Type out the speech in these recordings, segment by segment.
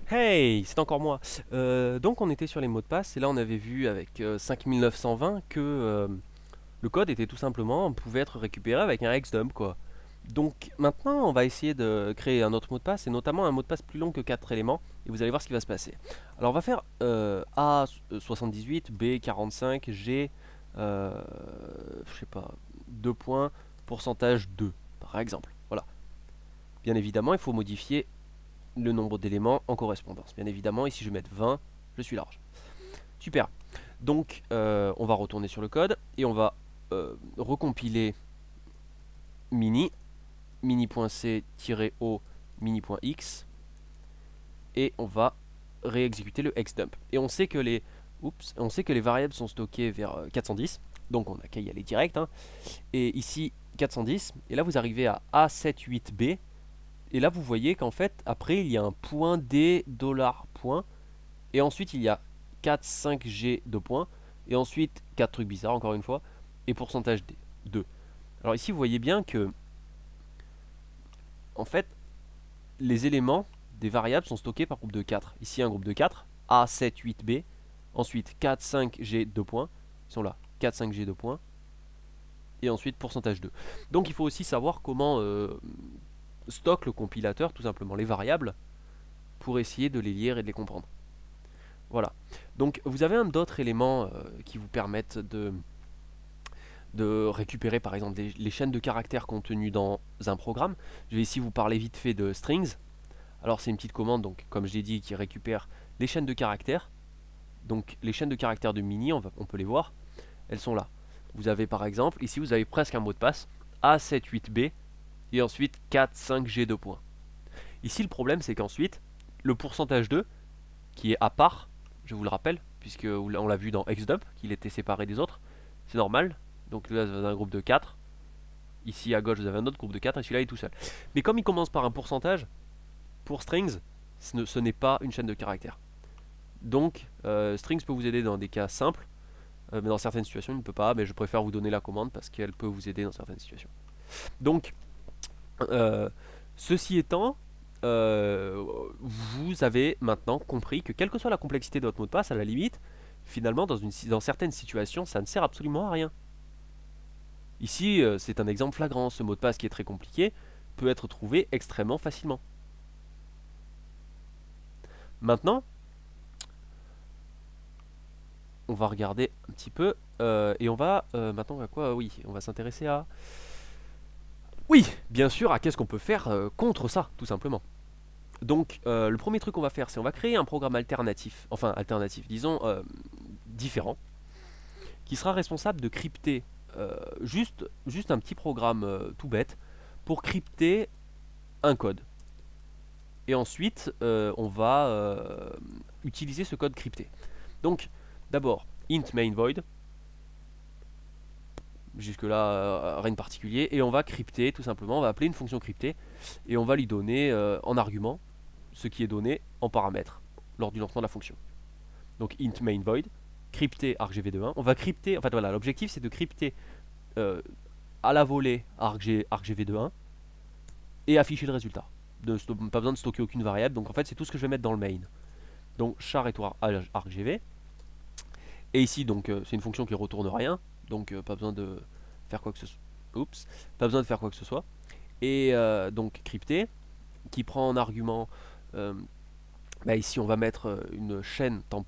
Hey, c'est encore moi. Donc on était sur les mots de passe et là on avait vu avec 5920 que le code était tout simplement pouvait être récupéré avec un hexdump quoi. Donc maintenant on va essayer de créer un autre mot de passe et notamment un mot de passe plus long que 4 éléments et vous allez voir ce qui va se passer. Alors on va faire A78, B45, G, je sais pas, 2 points, pourcentage 2 par exemple. Voilà. Bien évidemment il faut modifier le nombre d'éléments en correspondance. Bien évidemment, ici je vais mettre 20, je suis large. Super. Donc, on va retourner sur le code et on va recompiler mini, mini.c-o, mini.x et on va réexécuter le hexdump. Et on sait que les variables sont stockées vers 410, donc on n'a qu'à y aller direct. Hein. Et ici 410, et là vous arrivez à A78B, et là vous voyez qu'en fait, après il y a un point D $point. Et ensuite, il y a 4, 5G de points. Et ensuite, 4 trucs bizarres, encore une fois. Et pourcentage D, 2. Alors ici, vous voyez bien que, en fait, les éléments des variables sont stockés par groupe de 4. Ici, un groupe de 4, A, 7, 8, B. Ensuite, 4, 5, G, 2 points. Ils sont là, 4, 5, G, 2 points. Et ensuite, pourcentage 2. Donc, il faut aussi savoir comment stocke le compilateur, tout simplement, les variables, pour essayer de les lire et de les comprendre. Voilà. Donc, vous avez d'autres éléments qui vous permettent de récupérer par exemple les chaînes de caractères contenues dans un programme. Je vais ici vous parler vite fait de strings. Alors c'est une petite commande, donc comme je l'ai dit, qui récupère les chaînes de caractères. Donc les chaînes de caractères de mini, on peut les voir, elles sont là. Vous avez par exemple, ici vous avez presque un mot de passe, A78B, et ensuite 4, 5, G2 points. Ici le problème c'est qu'ensuite, le pourcentage 2, qui est à part, je vous le rappelle, puisque on l'a vu dans Xdump, qu'il était séparé des autres, c'est normal. Donc là vous avez un groupe de 4, ici à gauche vous avez un autre groupe de 4 et celui-là est tout seul. Mais comme il commence par un pourcentage, pour strings, ce n'est pas une chaîne de caractères. Donc strings peut vous aider dans des cas simples, mais dans certaines situations il ne peut pas, mais je préfère vous donner la commande parce qu'elle peut vous aider dans certaines situations. Donc, euh, ceci étant, vous avez maintenant compris que quelle que soit la complexité de votre mot de passe, à la limite, finalement dans certaines situations, ça ne sert absolument à rien. Ici, c'est un exemple flagrant. Ce mot de passe qui est très compliqué peut être trouvé extrêmement facilement. Maintenant, on va regarder un petit peu et on va maintenant à quoi? Oui, on va s'intéresser à. Oui, bien sûr, à qu'est-ce qu'on peut faire contre ça, tout simplement. Donc, le premier truc qu'on va faire, c'est on va créer un programme alternatif, enfin alternatif, disons différent, qui sera responsable de crypter juste un petit programme tout bête pour crypter un code. Et ensuite, on va utiliser ce code crypté. Donc, d'abord, int main void, jusque là rien de particulier, et on va crypter tout simplement, on va appeler une fonction cryptée, et on va lui donner en argument ce qui est donné en paramètre lors du lancement de la fonction. Donc int main void, crypter argv21, on va crypter, en fait voilà, l'objectif c'est de crypter euh, à la volée argv21 et afficher le résultat. Pas besoin de stocker aucune variable, donc en fait c'est tout ce que je vais mettre dans le main. Donc char étoile argv, et ici donc c'est une fonction qui retourne rien, donc pas besoin de faire quoi que ce soit. Oups, pas besoin de faire quoi que ce soit. Et donc crypté, qui prend en argument, euh, bah ici on va mettre une chaîne temp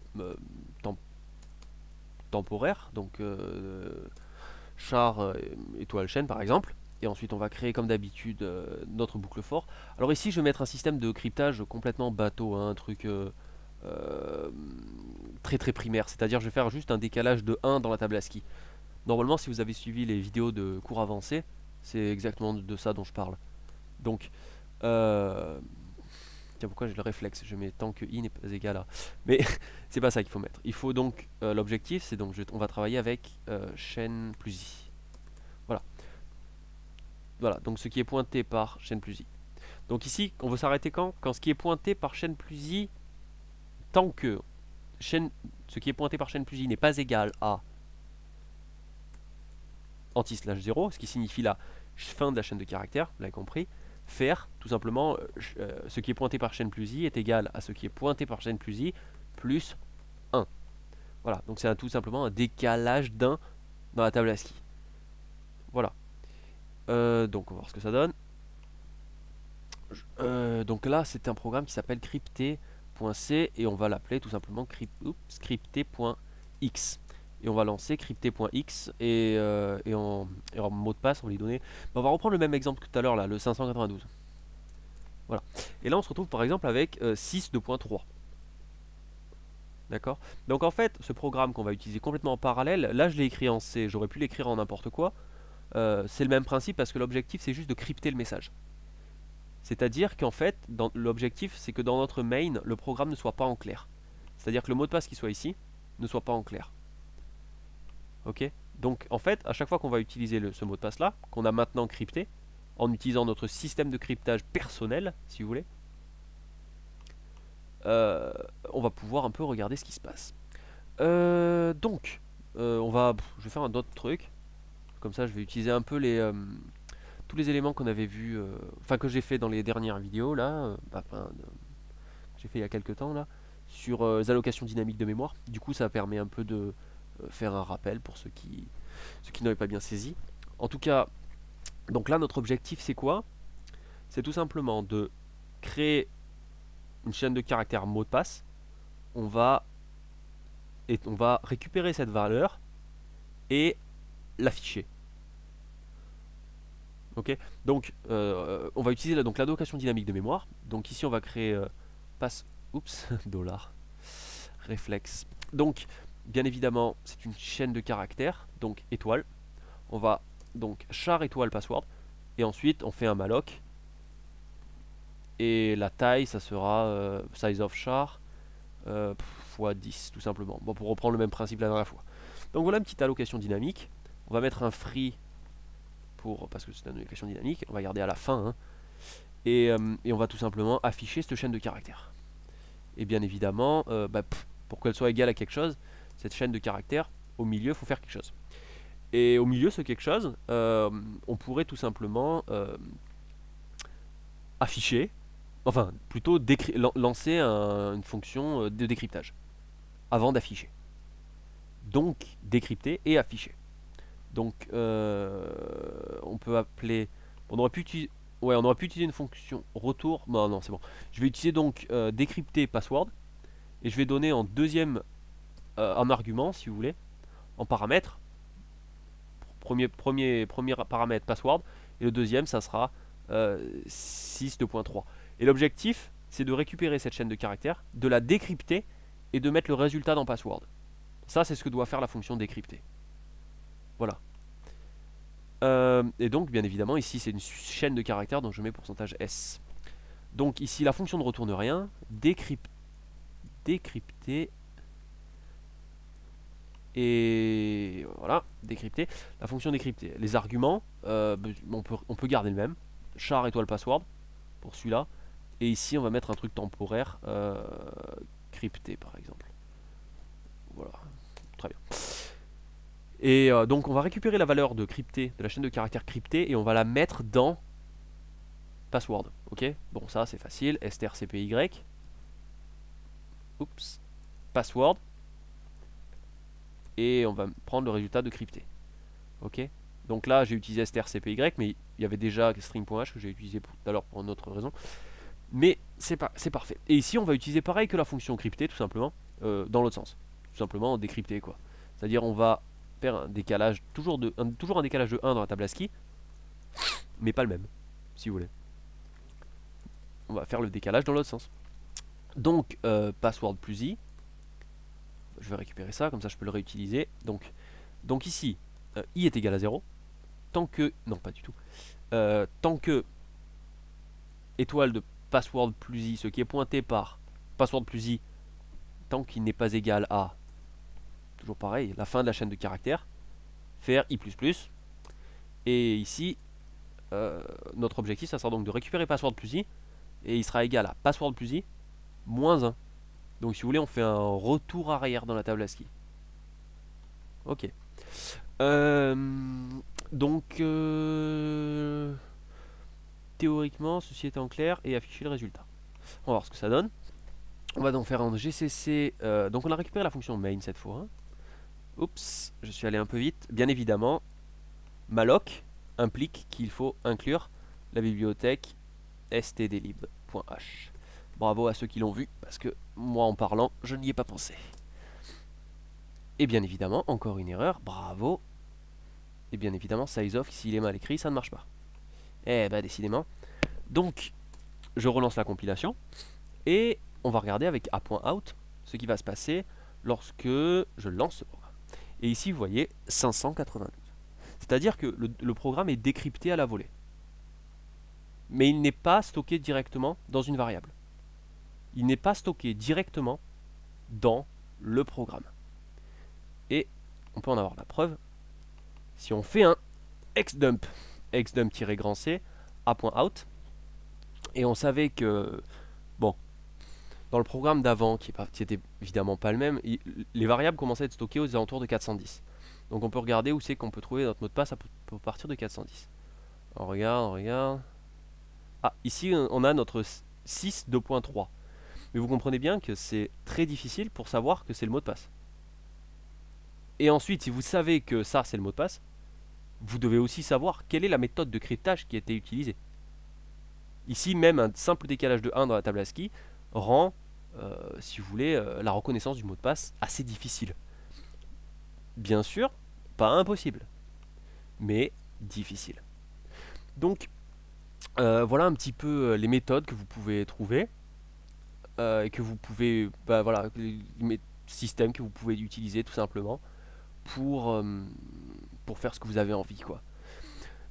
temporaire, donc char étoile chaîne par exemple. Et ensuite on va créer comme d'habitude notre boucle for. Alors ici je vais mettre un système de cryptage complètement bateau, hein, un truc euh, très très primaire, c'est-à-dire je vais faire juste un décalage de 1 dans la table ASCII. Normalement si vous avez suivi les vidéos de cours avancés, c'est exactement de ça dont je parle. Donc, tiens pourquoi j'ai le réflexe, je mets tant que i n'est pas égal à... Mais c'est pas ça qu'il faut mettre. Il faut donc, l'objectif c'est donc, on va travailler avec chaîne plus i. Voilà. Voilà, donc ce qui est pointé par chaîne plus i. Donc ici, on veut s'arrêter quand ce qui est pointé par chaîne plus i, tant que ce qui est pointé par chaîne plus i n'est pas égal à anti/0, ce qui signifie la fin de la chaîne de caractères, vous l'avez compris. faire tout simplement ce qui est pointé par chaîne plus i est égal à ce qui est pointé par chaîne plus i plus 1. Voilà, donc c'est tout simplement un décalage d'un dans la table ASCII. Voilà. Donc on va voir ce que ça donne. Donc là c'est un programme qui s'appelle crypté.c et on va l'appeler tout simplement crypté.x. Et on va lancer crypté.x et en mot de passe on va lui donner. On va reprendre le même exemple que tout à l'heure là, le 592. Voilà. Et là on se retrouve par exemple avec 6.2.3. D'accord. Donc en fait ce programme qu'on va utiliser complètement en parallèle, là je l'ai écrit en C, j'aurais pu l'écrire en n'importe quoi. C'est le même principe parce que l'objectif c'est juste de crypter le message. C'est-à-dire qu'en fait, l'objectif c'est que dans notre main, le programme ne soit pas en clair. C'est-à-dire que le mot de passe qui soit ici ne soit pas en clair. Ok. Donc en fait, à chaque fois qu'on va utiliser ce mot de passe là, qu'on a maintenant crypté, en utilisant notre système de cryptage personnel, si vous voulez, on va pouvoir un peu regarder ce qui se passe. Je vais faire un autre truc. Comme ça, je vais utiliser un peu tous les éléments qu'on avait vus, enfin que j'ai fait dans les dernières vidéos là, que j'ai fait il y a quelques temps là, sur les allocations dynamiques de mémoire. Du coup, ça permet un peu de faire un rappel pour ceux qui n'avaient pas bien saisi. En tout cas, donc là, notre objectif c'est quoi? C'est tout simplement de créer une chaîne de caractères mot de passe. On va récupérer cette valeur et l'afficher. Ok, donc on va utiliser donc l'allocation dynamique de mémoire. Donc ici on va créer dollar réflexe. Donc bien évidemment c'est une chaîne de caractères, donc étoile. On va donc char étoile password et ensuite on fait un malloc et la taille ça sera size of char x 10 tout simplement. Bon, pour reprendre le même principe la dernière fois. Donc voilà une petite allocation dynamique. On va mettre un free parce que c'est une allocation dynamique, on va garder à la fin, hein. Et on va tout simplement afficher cette chaîne de caractères. Et bien évidemment, pour qu'elle soit égale à quelque chose, cette chaîne de caractères, au milieu, il faut faire quelque chose. Et au milieu, ce quelque chose, on pourrait tout simplement afficher, enfin plutôt lancer une fonction de décryptage avant d'afficher. Donc décrypter et afficher. Donc on peut appeler, on aurait pu utiliser, ouais, on aurait pu utiliser une fonction retour. Non, c'est bon. Je vais utiliser donc décrypter password et je vais donner en deuxième un argument, si vous voulez, en paramètre. Premier paramètre password et le deuxième ça sera 6.2.3. Et l'objectif c'est de récupérer cette chaîne de caractères, de la décrypter et de mettre le résultat dans password. Ça c'est ce que doit faire la fonction décrypter. Voilà. Et donc bien évidemment ici c'est une chaîne de caractères donc je mets pourcentage S. Donc ici la fonction ne retourne rien, décrypter et voilà, décrypter. La fonction décrypter, les arguments, on peut garder le même, char étoile password pour celui-là, et ici on va mettre un truc temporaire, crypté par exemple. Voilà, très bien. Et donc on va récupérer la valeur de crypté, de la chaîne de caractères cryptée, et on va la mettre dans password. Ok, bon ça c'est facile, strcpy, oups, password, et on va prendre le résultat de crypté. Ok, donc là j'ai utilisé strcpy, mais il y avait déjà string.h que j'ai utilisé tout à l'heure pour une autre raison. Mais c'est parfait. Et ici on va utiliser pareil que la fonction cryptée tout simplement, dans l'autre sens. Tout simplement décrypter quoi. C'est-à-dire on va faire un décalage, toujours un décalage de 1 dans la table ASCII, mais pas le même, si vous voulez. On va faire le décalage dans l'autre sens. Donc password plus i, je vais récupérer ça, comme ça je peux le réutiliser. Donc ici, i est égal à 0, tant que, non pas du tout, tant que étoile de password plus i, ce qui est pointé par password plus i, tant qu'il n'est pas égal à, toujours pareil, la fin de la chaîne de caractères, faire i++, et ici, notre objectif, ça sera donc de récupérer password plus i, et il sera égal à password plus i, moins 1. Donc si vous voulez, on fait un retour arrière dans la table ASCII. Ok. Donc théoriquement, ceci est en clair, et afficher le résultat. On va voir ce que ça donne. On va donc faire un GCC, donc on a récupéré la fonction main cette fois. Hein. Oups, je suis allé un peu vite. Bien évidemment, malloc implique qu'il faut inclure la bibliothèque stdlib.h. Bravo à ceux qui l'ont vu, parce que moi en parlant, je n'y ai pas pensé. Et bien évidemment, encore une erreur, bravo. Et bien évidemment, sizeof, s'il est mal écrit, ça ne marche pas. Eh bah décidément. Donc, je relance la compilation, et on va regarder avec a.out ce qui va se passer lorsque je lance ce programme. Et ici, vous voyez 592. C'est-à-dire que le programme est décrypté à la volée. Mais il n'est pas stocké directement dans une variable. Il n'est pas stocké directement dans le programme. Et on peut en avoir la preuve si on fait un xdump, xdump-c, a.out, et on savait que, bon, dans le programme d'avant, qui était évidemment pas le même, les variables commençaient à être stockées aux alentours de 410. Donc on peut regarder où c'est qu'on peut trouver notre mot de passe à partir de 410. On regarde. Ah, ici on a notre 6 2.3. Mais vous comprenez bien que c'est très difficile pour savoir que c'est le mot de passe. Et ensuite, si vous savez que ça c'est le mot de passe, vous devez aussi savoir quelle est la méthode de cryptage qui a été utilisée. Ici, même un simple décalage de 1 dans la table ASCII rend, si vous voulez, la reconnaissance du mot de passe assez difficile. Bien sûr, pas impossible, mais difficile. Donc, voilà un petit peu les méthodes que vous pouvez trouver et que vous pouvez, voilà, les systèmes que vous pouvez utiliser tout simplement pour faire ce que vous avez envie, quoi.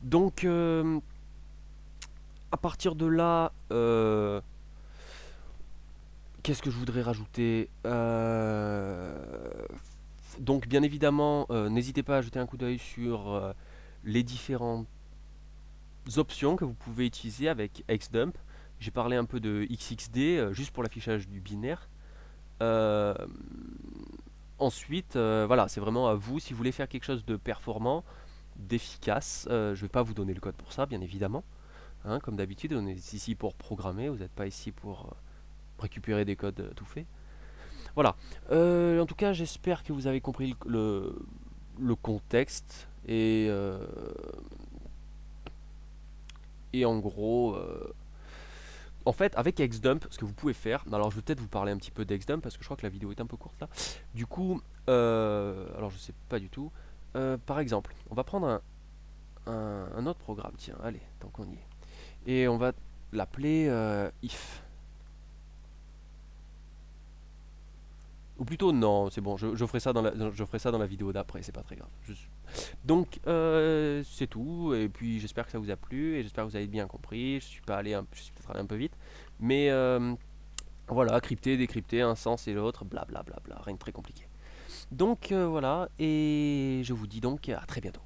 Donc, à partir de là, qu'est-ce que je voudrais rajouter donc, bien évidemment, n'hésitez pas à jeter un coup d'œil sur les différentes options que vous pouvez utiliser avec xdump. J'ai parlé un peu de xxd, juste pour l'affichage du binaire. Ensuite, voilà, c'est vraiment à vous, si vous voulez faire quelque chose de performant, d'efficace. Je ne vais pas vous donner le code pour ça, bien évidemment. Hein, comme d'habitude, on est ici pour programmer, vous n'êtes pas ici pour récupérer des codes tout faits. Voilà. En tout cas, j'espère que vous avez compris le contexte et en gros, en fait, avec xdump, ce que vous pouvez faire, alors je vais peut-être vous parler un petit peu d'xdump parce que je crois que la vidéo est un peu courte là. Du coup, alors je sais pas du tout. Par exemple, on va prendre un autre programme, tiens, allez, tant qu'on y est. Et on va l'appeler if. Ou plutôt non, c'est bon, je ferai ça dans la vidéo d'après, c'est pas très grave. Donc c'est tout, et puis j'espère que ça vous a plu, et j'espère que vous avez bien compris. Je suis peut-être allé un peu vite, mais voilà, crypter, décrypter, un sens et l'autre, blablabla, rien de très compliqué. Donc voilà, et je vous dis donc à très bientôt.